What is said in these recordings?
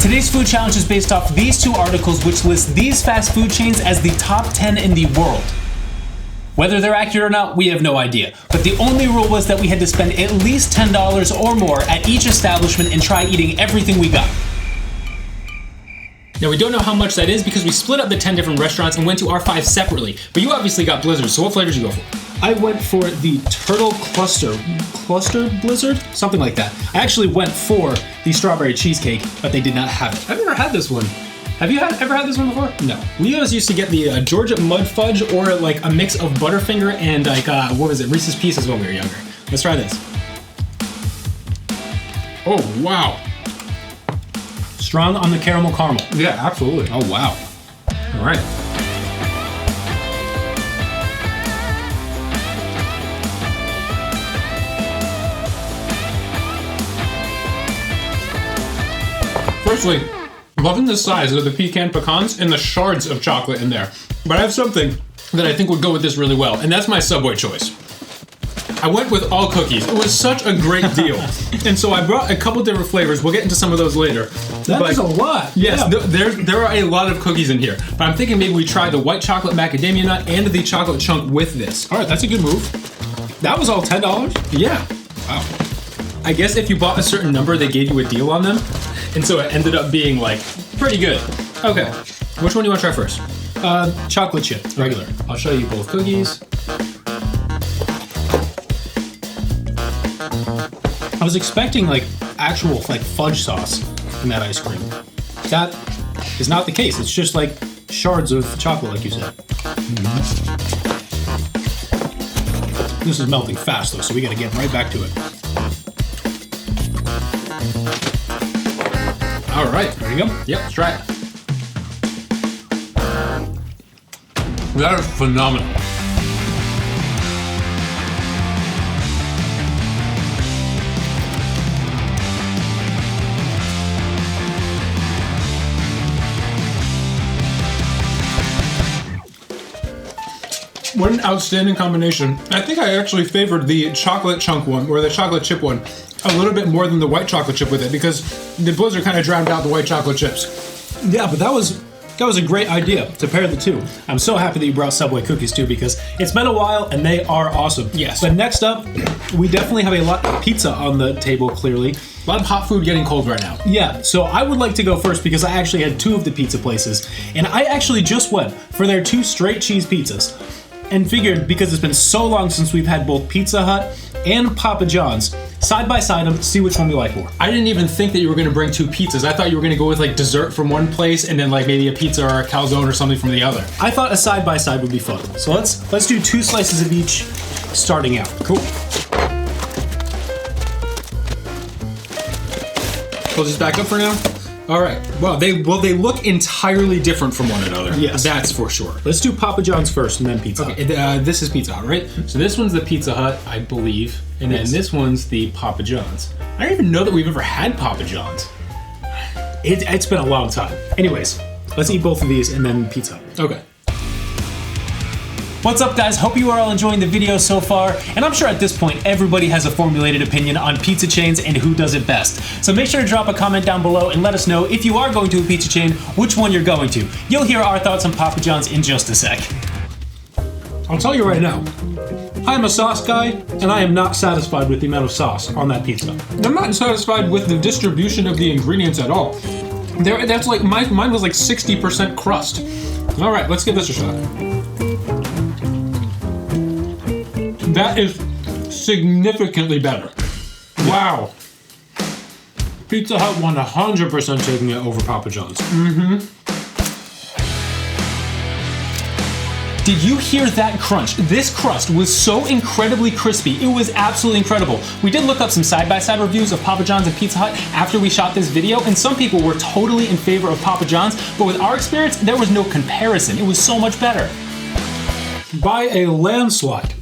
Today's food challenge is based off these two articles which list these fast food chains as the top 10 in the world. Whether they're accurate or not, we have no idea. But the only rule was that we had to spend at least $10 or more at each establishment and try eating everything we got. Now we don't know how much that is because we split up the 10 different restaurants and went to our 5 separately. But you obviously got Blizzard, so what flavor did you go for? I went for the Turtle Cluster Blizzard? Something like that. I actually went for the strawberry cheesecake, but they did not have it. I've never had this one. Have you ever had this one before? No. We always used to get the Georgia Mud Fudge or like a mix of Butterfinger and like, what was it, Reese's Pieces when we were younger. Let's try this. Oh, wow. Strong on the caramel. Yeah, absolutely. Oh, wow. All right. Firstly, loving the size of the pecan pecans and the shards of chocolate in there. But I have something that I think would go with this really well, and that's my Subway choice. I went with all cookies. It was such a great deal. And so I brought a couple different flavors. We'll get into some of those later. That is a lot. Yes, yeah. there are a lot of cookies in here. But I'm thinking maybe we try the white chocolate macadamia nut and the chocolate chunk with this. All right, that's a good move. That was all $10? Yeah. Wow. I guess if you bought a certain number, they gave you a deal on them. And so it ended up being like pretty good. Okay, which one do you want to try first? Chocolate chip, regular. I'll show you both cookies. I was expecting like actual like fudge sauce in that ice cream. That is not the case. It's just like shards of chocolate, like you said. Mm-hmm. This is melting fast though, so we gotta get right back to it. All right, ready to go? Yep, let's try it. That is phenomenal. What an outstanding combination. I think I actually favored the chocolate chunk one, or the chocolate chip one, a little bit more than the white chocolate chip with it, because the Blizzard kind of drowned out the white chocolate chips. Yeah, but that was a great idea to pair the two. I'm so happy that you brought Subway cookies too, because it's been a while and they are awesome. Yes. But next up, we definitely have a lot of pizza on the table, clearly. A lot of hot food getting cold right now. Yeah, so I would like to go first because I actually had 2 of the pizza places, and I actually just went for their 2 straight cheese pizzas. And figured, because it's been so long since we've had both Pizza Hut and Papa John's, side by side them, see which one we like more. I didn't even think that you were going to bring 2 pizzas. I thought you were going to go with like dessert from one place and then like maybe a pizza or a calzone or something from the other. I thought a side by side would be fun. So let's do 2 slices of each starting out. Cool. We'll just back up for now. All right. Wow, they look entirely different from one another. Yes. That's for sure. Let's do Papa John's first and then Pizza Hut. Okay, this is Pizza Hut, right? So this one's the Pizza Hut, I believe, and then this one's the Papa John's. I don't even know that we've ever had Papa John's. It's been a long time. Anyways, let's eat both of these and then Pizza Hut. Okay. What's up, guys? Hope you are all enjoying the video so far, and I'm sure at this point everybody has a formulated opinion on pizza chains and who does it best. So make sure to drop a comment down below and let us know if you are going to a pizza chain, which one you're going to. You'll hear our thoughts on Papa John's in just a sec. I'll tell you right now, I'm a sauce guy, and I am not satisfied with the amount of sauce on that pizza. I'm not satisfied with the distribution of the ingredients at all. That's like mine was like 60% crust. All right, let's give this a shot. That is significantly better. Wow. Pizza Hut 100% taking it over Papa John's. Mm-hmm. Did you hear that crunch? This crust was so incredibly crispy. It was absolutely incredible. We did look up some side-by-side reviews of Papa John's and Pizza Hut after we shot this video, and some people were totally in favor of Papa John's, but with our experience, there was no comparison. It was so much better. By a landslide.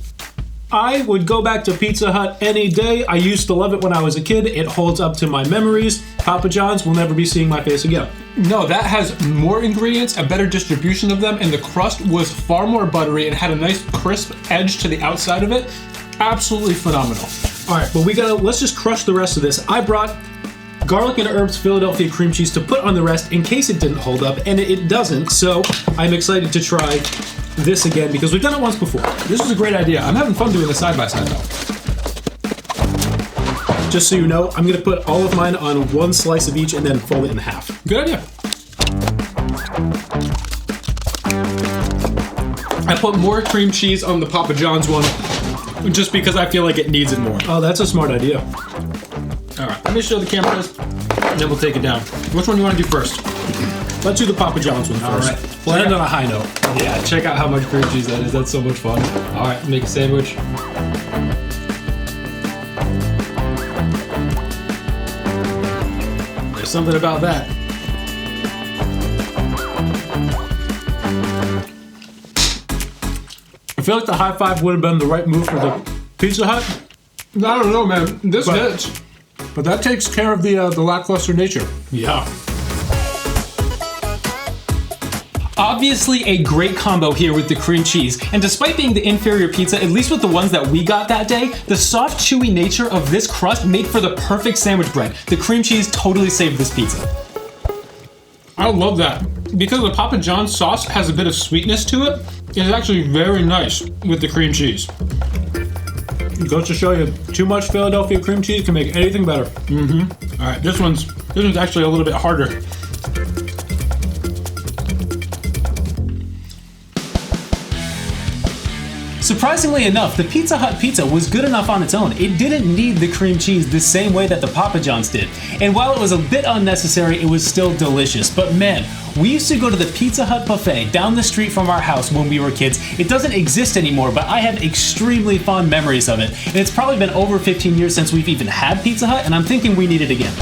I would go back to Pizza Hut any day. I used to love it when I was a kid. It holds up to my memories. Papa John's will never be seeing my face again. No, that has more ingredients, a better distribution of them, and the crust was far more buttery and had a nice crisp edge to the outside of it. Absolutely phenomenal. All right, but let's just crush the rest of this. I brought garlic and herbs Philadelphia cream cheese to put on the rest in case it didn't hold up, and it doesn't, so I'm excited to try this again because we've done it once before. This was a great idea. I'm having fun doing the side-by-side though. Just so you know, I'm gonna put all of mine on one slice of each and then fold it in half. Good idea. I put more cream cheese on the Papa John's one just because I feel like it needs it more. Oh, that's a smart idea. All right, let me show the camera this, and then we'll take it down. Which one do you want to do first? Let's do the Papa John's one first. All right. We'll end on a high note. Yeah, check out how much cream cheese that is. That's so much fun. All right, make a sandwich. There's something about that. I feel like the high five would have been the right move for the Pizza Hut. I don't know, man. This hits. But that takes care of the lackluster nature. Yeah. Obviously a great combo here with the cream cheese, and despite being the inferior pizza, at least with the ones that we got that day, the soft, chewy nature of this crust made for the perfect sandwich bread. The cream cheese totally saved this pizza. I love that. Because the Papa John's sauce has a bit of sweetness to it, it's actually very nice with the cream cheese. It goes to show you, too much Philadelphia cream cheese can make anything better. Mm-hmm. All right, this one's actually a little bit harder. Surprisingly enough, the Pizza Hut pizza was good enough on its own. It didn't need the cream cheese the same way that the Papa John's did. And while it was a bit unnecessary, it was still delicious. But man, we used to go to the Pizza Hut buffet down the street from our house when we were kids. It doesn't exist anymore, but I have extremely fond memories of it. And it's probably been over 15 years since we've even had Pizza Hut, and I'm thinking we need it again.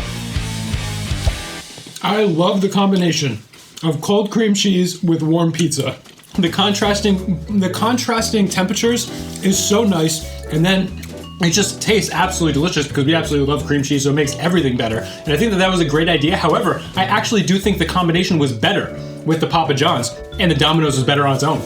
I love the combination of cold cream cheese with warm pizza. The contrasting temperatures is so nice, and then it just tastes absolutely delicious because we absolutely love cream cheese, so it makes everything better. And I think that was a great idea. However, I actually do think the combination was better with the Papa John's, and the Domino's was better on its own.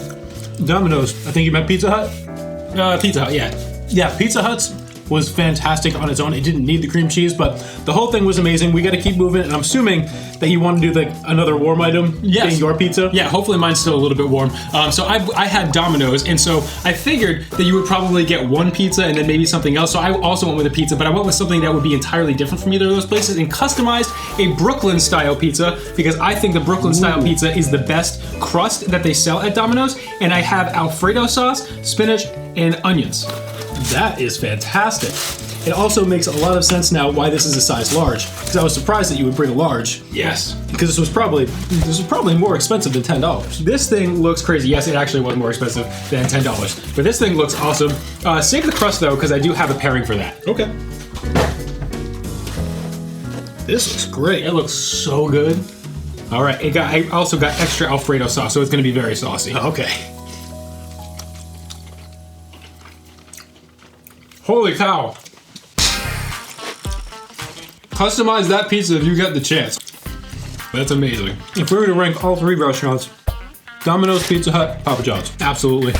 Domino's, I think you meant Pizza Hut? Pizza Hut, yeah. Yeah, Pizza Hut's was fantastic on its own. It didn't need the cream cheese, but the whole thing was amazing. We got to keep moving, and I'm assuming that you want to do another warm item, being your pizza. Yeah, hopefully mine's still a little bit warm. So I had Domino's, and so I figured that you would probably get one pizza and then maybe something else. So I also went with a pizza, but I went with something that would be entirely different from either of those places and customized a Brooklyn style pizza because I think the Brooklyn style pizza is the best crust that they sell at Domino's, and I have Alfredo sauce, spinach, and onions. That is fantastic. It also makes a lot of sense now why this is a size large, because I was surprised that you would bring a large. Yes. Because this was probably more expensive than $10. This thing looks crazy. Yes, it actually was more expensive than $10, but this thing looks awesome. Save the crust though, because I do have a pairing for that. Okay. This looks great. It looks so good. All right, I also got extra Alfredo sauce, so it's going to be very saucy. Okay. Holy cow. Customize that pizza if you get the chance. That's amazing. If we were to rank all three restaurants, Domino's, Pizza Hut, Papa John's. Absolutely.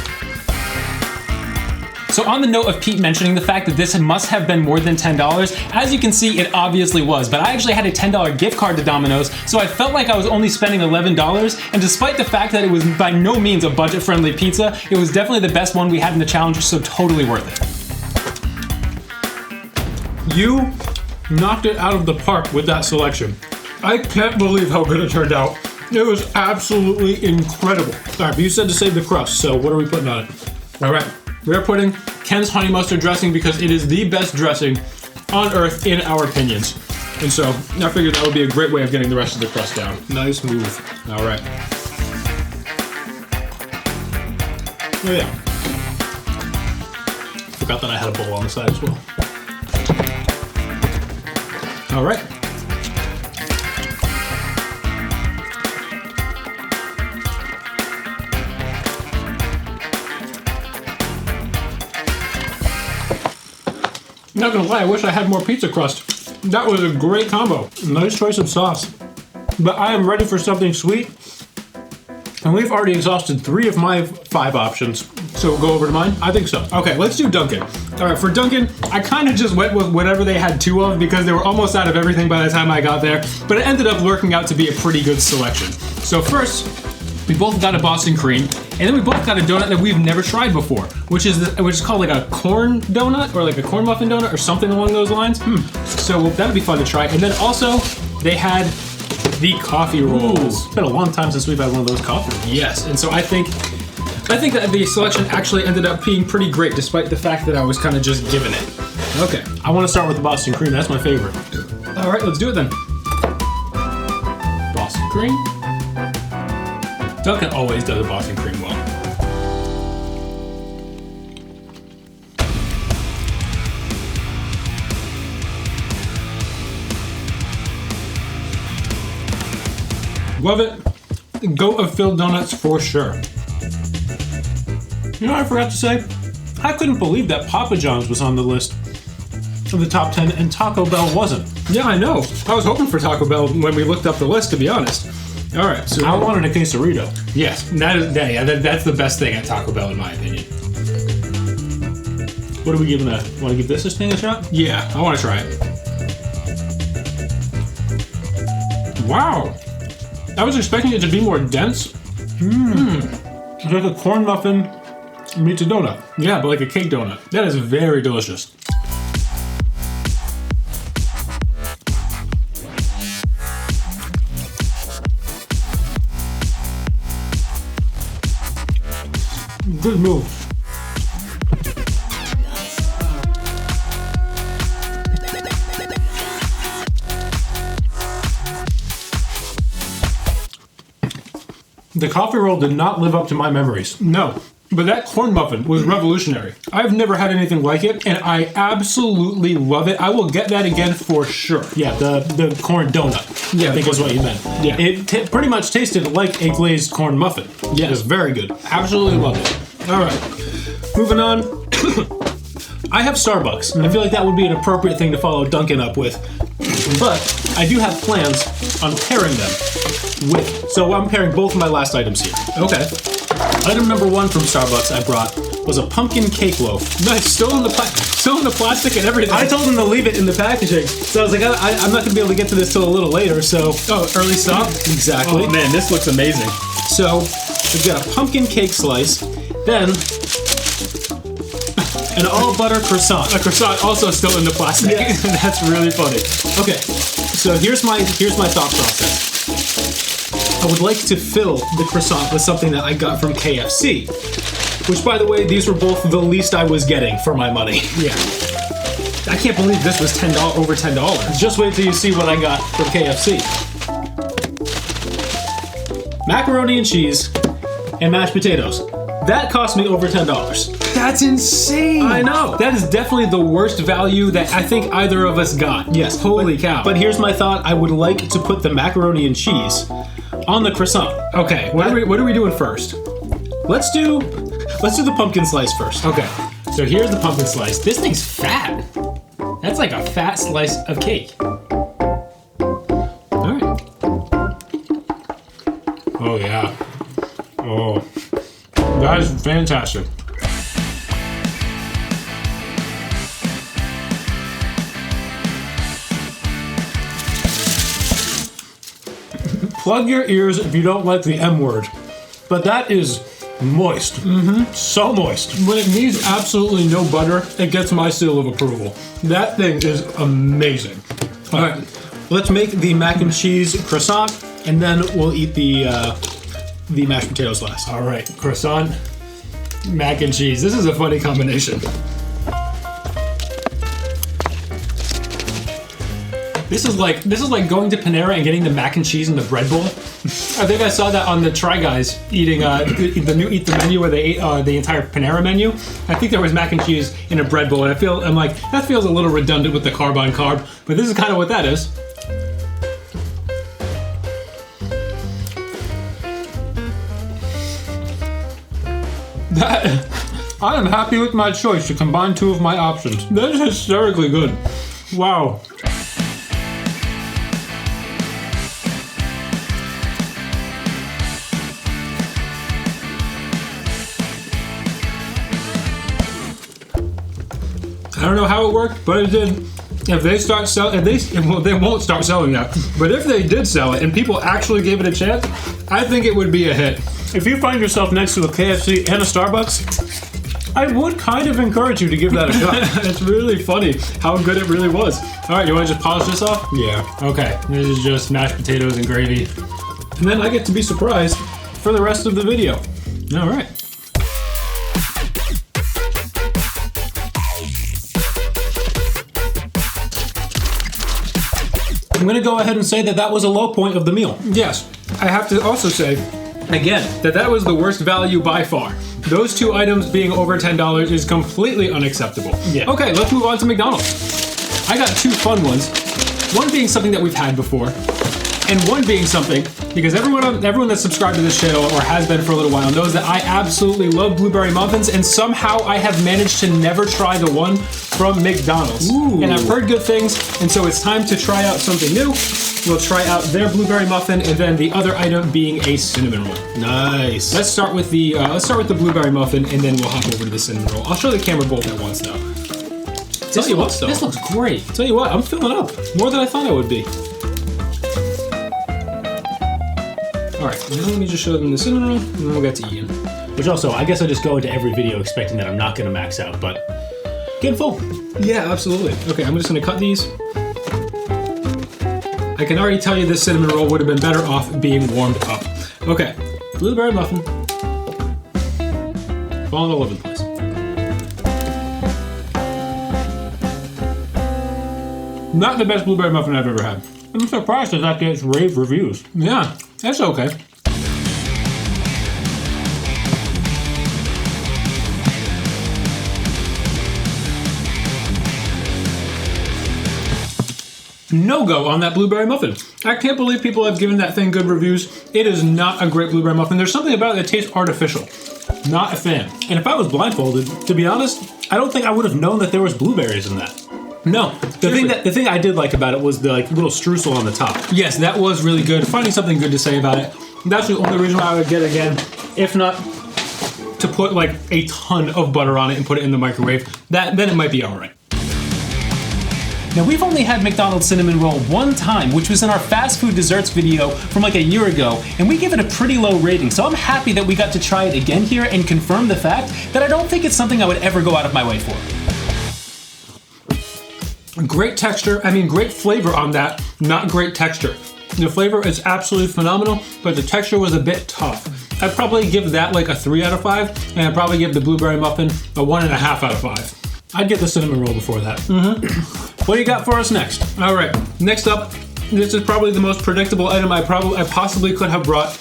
So on the note of Pete mentioning the fact that this must have been more than $10, as you can see, it obviously was, but I actually had a $10 gift card to Domino's, so I felt like I was only spending $11, and despite the fact that it was by no means a budget-friendly pizza, it was definitely the best one we had in the challenge, so totally worth it. You knocked it out of the park with that selection. I can't believe how good it turned out. It was absolutely incredible. All right, but you said to save the crust, so what are we putting on it? All right, we're putting Ken's honey mustard dressing because it is the best dressing on earth in our opinions. And so I figured that would be a great way of getting the rest of the crust down. Nice move. All right. Oh yeah. Forgot that I had a bowl on the side as well. All right. Not gonna lie, I wish I had more pizza crust. That was a great combo. Nice choice of sauce. But I am ready for something sweet. And we've already exhausted 3 of my 5 options. So we'll go over to mine? I think so. Okay, let's do Dunkin'. All right, for Dunkin', I kind of just went with whatever they had two of because they were almost out of everything by the time I got there, but it ended up working out to be a pretty good selection. So first, we both got a Boston cream, and then we both got a donut that we've never tried before, which is called like a corn donut or like a corn muffin donut or something along those lines. So that'd be fun to try. And then also, they had the coffee rolls. It's been a long time since we've had one of those coffee rolls. Yes, and so I think that the selection actually ended up being pretty great, despite the fact that I was kind of just given it. Okay. I want to start with the Boston cream. That's my favorite. All right, let's do it then. Boston cream. Dunkin' always does a Boston cream well. Love it. Goat of filled donuts for sure. You know what I forgot to say? I couldn't believe that Papa John's was on the list of the top 10 and Taco Bell wasn't. Yeah, I know. I was hoping for Taco Bell when we looked up the list, to be honest. All right, so I wanted a quesarito. yes, that's the best thing at Taco Bell, in my opinion. What are we giving that? Want to give this thing a shot? Yeah, I want to try it. Wow, I was expecting it to be more dense. It's like a corn muffin meets a donut. Yeah, but like a cake donut. That is very delicious. Good move. The coffee roll did not live up to my memories. No, but that corn muffin was revolutionary. I've never had anything like it, and I absolutely love it. I will get that again for sure. Yeah, the corn donut. Yeah, I think is what you meant. Yeah. It pretty much tasted like a glazed corn muffin. Yes. It was very good. Absolutely love it. All right, moving on. I have Starbucks. I feel like that would be an appropriate thing to follow Dunkin' up with. But I do have plans on pairing them with. So I'm pairing both of my last items here. Okay. Item number one from Starbucks I brought was a pumpkin cake loaf. Nice, still in the plastic and everything. I told them to leave it in the packaging. So I was like, I'm not going to be able to get to this till a little later, so... Oh, early stock? Exactly. Oh man, this looks amazing. So, we've got a pumpkin cake slice, then an all-butter croissant. A croissant also still in the plastic. Yeah. That's really funny. Okay, so here's my thought process. I would like to fill the croissant with something that I got from KFC, which, by the way, these were both the least I was getting for my money. Yeah. I can't believe this was over $10. Just wait till you see what I got from KFC. Macaroni and cheese and mashed potatoes. That cost me over $10. That's insane. I know. That is definitely the worst value that I think either of us got. Yes. Holy cow. But here's my thought. I would like to put the macaroni and cheese on the croissant. Okay, what are we doing first? Let's do the pumpkin slice first. Okay, so here's the pumpkin slice. This thing's fat. That's like a fat slice of cake. All right. Oh yeah. Oh, that is fantastic. Plug your ears if you don't like the M word. But that is moist. Mm-hmm. So moist. When it needs absolutely no butter, it gets my seal of approval. That thing is amazing. All right, let's make the mac and cheese croissant, and then we'll eat the mashed potatoes last. All right, croissant, mac and cheese. This is a funny combination. This is like going to Panera and getting the mac and cheese in the bread bowl. I think I saw that on the Try Guys eating the new Eat the Menu where they ate the entire Panera menu. I think there was mac and cheese in a bread bowl, and I'm like, that feels a little redundant with the carb on carb, but this is kind of what that is. I am happy with my choice to combine two of my options. That is hysterically good. Wow. I don't know how it worked, but it did. If they start selling, well, they won't start selling that. But if they did sell it and people actually gave it a chance, I think it would be a hit. If you find yourself next to a KFC and a Starbucks, I would kind of encourage you to give that a shot. It's really funny how good it really was. All right, you want to just polish this off? Yeah. Okay, this is just mashed potatoes and gravy. And then I get to be surprised for the rest of the video. All right. I'm going to go ahead and say that that was a low point of the meal. Yes, I have to also say, again, that was the worst value by far. Those two items being over $10 is completely unacceptable. Yeah. Okay, let's move on to McDonald's. I got two fun ones. One being something that we've had before, and one being something, because everyone that's subscribed to this channel or has been for a little while knows that I absolutely love blueberry muffins, and somehow I have managed to never try the one from McDonald's. Ooh. And I've heard good things, and so it's time to try out something new. We'll try out their blueberry muffin, and then the other item being a cinnamon roll. Nice. Let's start with the blueberry muffin, and then we'll hop over to the cinnamon roll. I'll show the camera both at once, though. Tell you what, though. This looks great. Tell you what, I'm filling up more than I thought I would be. All right, now let me just show them the cinnamon roll, and then we'll get to eating. Which also, I guess I just go into every video expecting that I'm not going to max out, but getting full. Yeah, absolutely. Okay, I'm just gonna cut these. I can already tell you this cinnamon roll would have been better off being warmed up. Okay, blueberry muffin. Falling all over the place. Not the best blueberry muffin I've ever had. I'm surprised that that gets rave reviews. Yeah, that's okay. No-go on that blueberry muffin. I can't believe people have given that thing good reviews. It is not a great blueberry muffin. There's something about it that tastes artificial. Not a fan. And if I was blindfolded, to be honest, I don't think I would have known that there was blueberries in that. No. The thing I did like about it was the little streusel on the top. Yes, that was really good. Finding something good to say about it. That's the only reason why I would get it again. If not to put like a ton of butter on it and put it in the microwave, then it might be all right. Now, we've only had McDonald's cinnamon roll one time, which was in our fast food desserts video from like a year ago, and we give it a pretty low rating, so I'm happy that we got to try it again here and confirm the fact that I don't think it's something I would ever go out of my way for. Great texture, great flavor on that, not great texture. The flavor is absolutely phenomenal, but the texture was a bit tough. I'd probably give that like a 3 out of 5, and I'd probably give the blueberry muffin a 1.5 out of 5. I'd get the cinnamon roll before that. What do you got for us next? All right, next up, this is probably the most predictable item I possibly could have brought,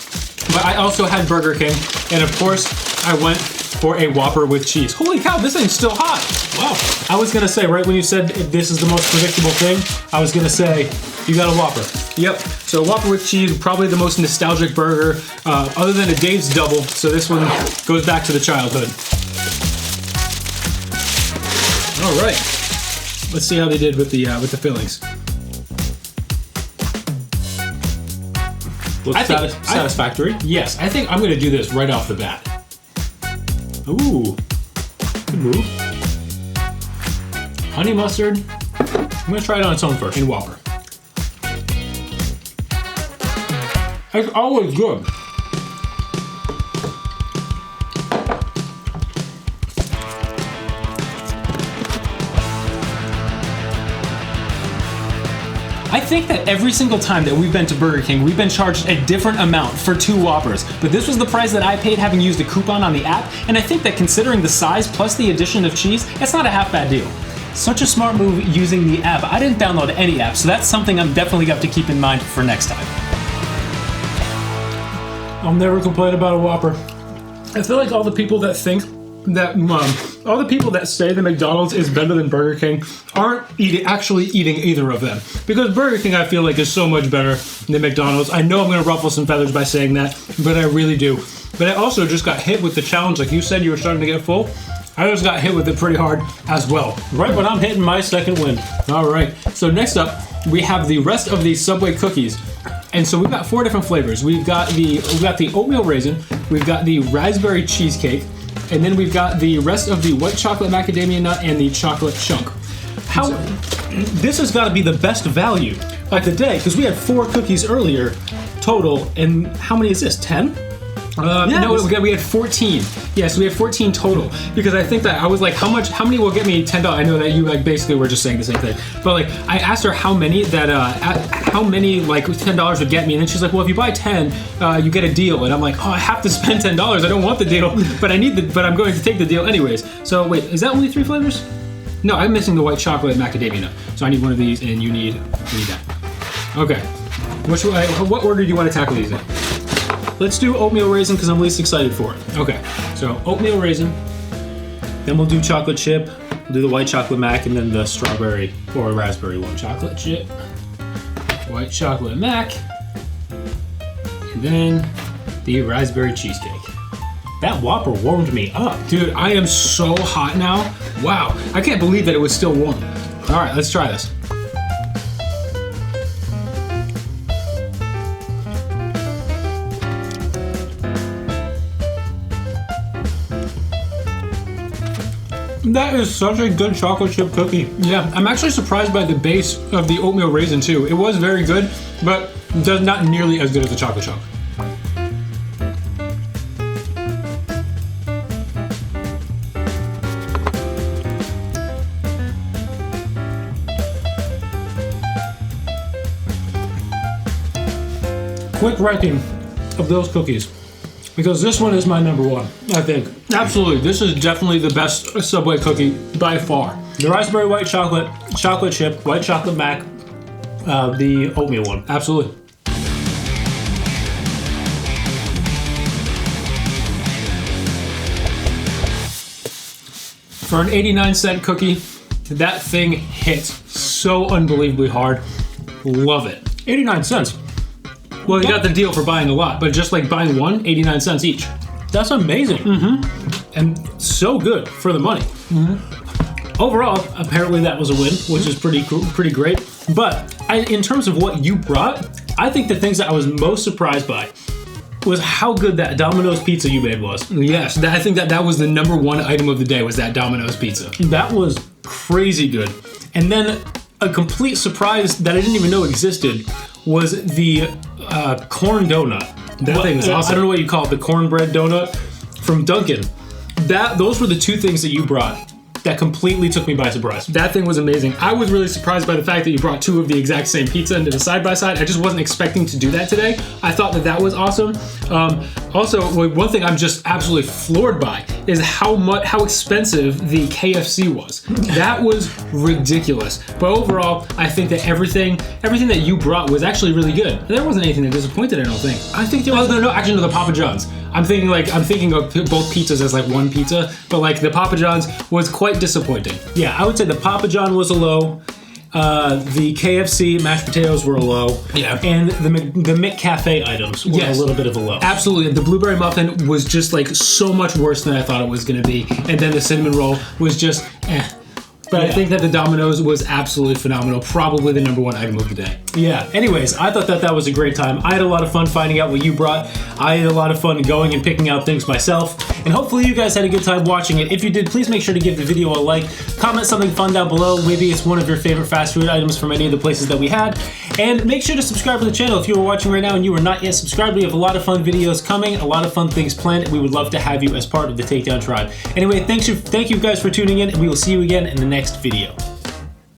but I also had Burger King, and of course, I went for a Whopper with cheese. Holy cow, this thing's still hot. Wow. I was going to say, right when you said this is the most predictable thing, I was going to say, you got a Whopper. Yep, so Whopper with cheese, probably the most nostalgic burger, other than a Dave's Double, so this one goes back to the childhood. All right, let's see how they did with the fillings. Looks satisfactory. Yes, I think I'm going to do this right off the bat. Ooh, good move. Honey mustard. I'm going to try it on its own first in Whopper. It's always good. I think that every single time that we've been to Burger King, we've been charged a different amount for 2 Whoppers. But this was the price that I paid having used a coupon on the app, and I think that considering the size plus the addition of cheese, it's not a half bad deal. Such a smart move using the app. I didn't download any app, so that's something I'm definitely got to keep in mind for next time. I'll never complain about a Whopper. I feel like all the people that think that all the people that say that McDonald's is better than Burger King aren't actually eating either of them. Because Burger King, I feel like, is so much better than McDonald's. I know I'm going to ruffle some feathers by saying that, but I really do. But I also just got hit with the challenge. Like you said, you were starting to get full. I just got hit with it pretty hard as well. Right when I'm hitting my second wind. All right. So next up, we have the rest of these Subway cookies. And so we've got 4 different flavors. We've got the oatmeal raisin, we've got the raspberry cheesecake, and then we've got the rest of the white chocolate macadamia nut and the chocolate chunk. How? This has got to be the best value of the day because we had 4 cookies earlier total, and how many is this? 10? No, we had 14. Yes, we had 14 total because I think that I was like, how many will get me $10? I know that you like basically were just saying the same thing, but like I asked her how many like $10 would get me, and then she's like, well, if you buy 10, you get a deal, and I'm like, oh, I have to spend $10. I don't want the deal, but I'm going to take the deal anyways. So wait, is that only 3 flavors? No, I'm missing the white chocolate macadamia nut. So I need one of these, and you need that. Okay. What order do you want to tackle these in? Let's do oatmeal raisin because I'm least excited for it. Okay. So oatmeal raisin. Then we'll do chocolate chip. We'll do the white chocolate mac, and then the strawberry or raspberry one. Chocolate chip. White chocolate mac. And then the raspberry cheesecake. That Whopper warmed me up. Dude, I am so hot now. Wow. I can't believe that it was still warm. All right, let's try this. That is such a good chocolate chip cookie. Yeah, I'm actually surprised by the base of the oatmeal raisin too. It was very good, but not nearly as good as the chocolate chunk. Quick ranking of those cookies, because this one is my number 1, I think. Absolutely, this is definitely the best Subway cookie by far. The raspberry white chocolate, chocolate chip, white chocolate mac, the oatmeal one. Absolutely. For an 89-cent cookie, that thing hits so unbelievably hard. Love it. 89 cents. Well, you got the deal for buying a lot, but just like buying one, 89 cents each. That's amazing. And so good for the money. Overall, apparently that was a win, which is pretty great. But in terms of what you brought, I think the things that I was most surprised by was how good that Domino's pizza you made was. Yes, I think that was the number 1 item of the day was that Domino's pizza. That was crazy good. And then a complete surprise that I didn't even know existed was the corn donut. That thing is awesome. I don't know what you call it, the cornbread donut from Dunkin'. Those were the 2 things that you brought that completely took me by surprise. That thing was amazing. I was really surprised by the fact that you brought 2 of the exact same pizza and did a side-by-side. I just wasn't expecting to do that today. I thought that was awesome. Also, one thing I'm just absolutely floored by is how expensive the KFC was. That was ridiculous. But overall, I think that everything that you brought was actually really good. There wasn't anything that disappointed, I don't think. I think there was actually, the Papa John's. I'm thinking of both pizzas as like one pizza, but like the Papa John's was quite disappointing. Yeah, I would say the Papa John was a low. The KFC mashed potatoes were a low. Yeah. And the McCafe items were a little bit of a low. Absolutely. The blueberry muffin was just like so much worse than I thought it was going to be. And then the cinnamon roll was just But I think that the Domino's was absolutely phenomenal. Probably the number 1 item of the day. Yeah. Anyways, I thought that was a great time. I had a lot of fun finding out what you brought. I had a lot of fun going and picking out things myself. And hopefully you guys had a good time watching it. If you did, please make sure to give the video a like. Comment something fun down below. Maybe it's one of your favorite fast food items from any of the places that we had. And make sure to subscribe to the channel if you are watching right now and you are not yet subscribed. We have a lot of fun videos coming, a lot of fun things planned, and we would love to have you as part of the Takedown Tribe. Anyway, thank you guys for tuning in, and we will see you again in the next video.